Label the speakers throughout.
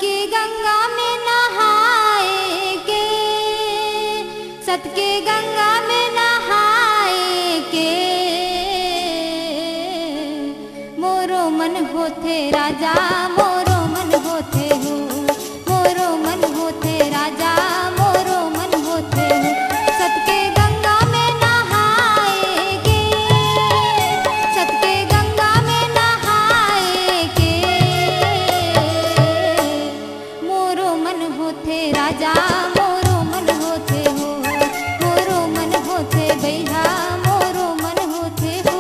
Speaker 1: की गंगा में नहाए के, सत के गंगा में नहाए के, मोरो मन होथे राजा मोरो मन होथे हो, मोरो मन होथे राजा मोरो मन होथे हो। सत के गंगा में नहाए के, सत के गंगा में नहाए के, मोरो मन होथे राजा मोरो मन होथे हो, मोरो मन होथे भैया मोरो मन होथे हो।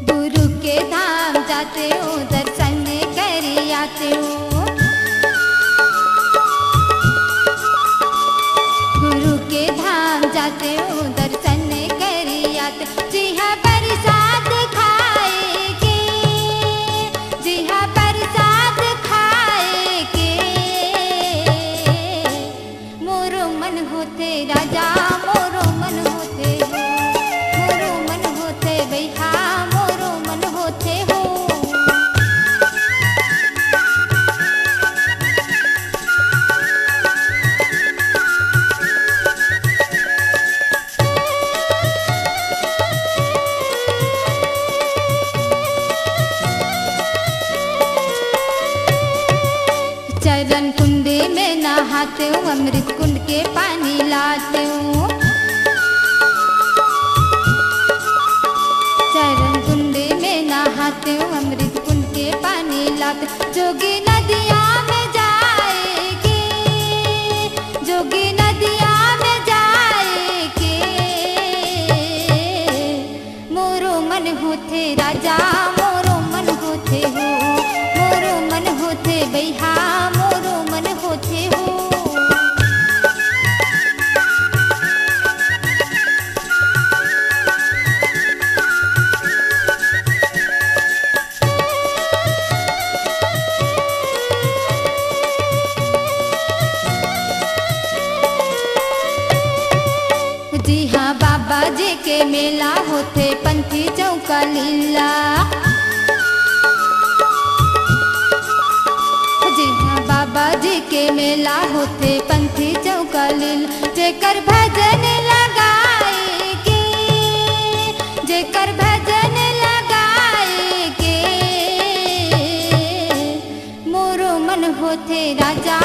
Speaker 1: गुरु के धाम जाते हो दर्शन करी आते हो, गुरु के धाम जाते हो दर्शन करी आते, जी हाँ प्रसाद खाए के, जी हाँ प्रसाद खाए के, मोरो मन होते राजा मोरो मन होते हो, मोरो मन होते भैया मोरो मन होते हो। चरण कुंडे में नहाते हूँ अमृत कुंड के पानी लाते हूँ, चरण कुंडे में नहाते हूँ अमृत कुंड के पानी लाते, जोगी नदिया में जाए के, जोगी नदिया में जाए के, मोरो मन होथे राजा मोरो मन होथे हो, मोरो मन होथे भैया मोरो मन होथे हो। जी हाँ बाबा जी के मेला होते पंथी चौका लीला, जी हाँ बाबा जी के मेला होते पंथी चौका लीला, जेकर भजन लगाए के, जेकर भजन लगाए के, मोरो मन होथे राजा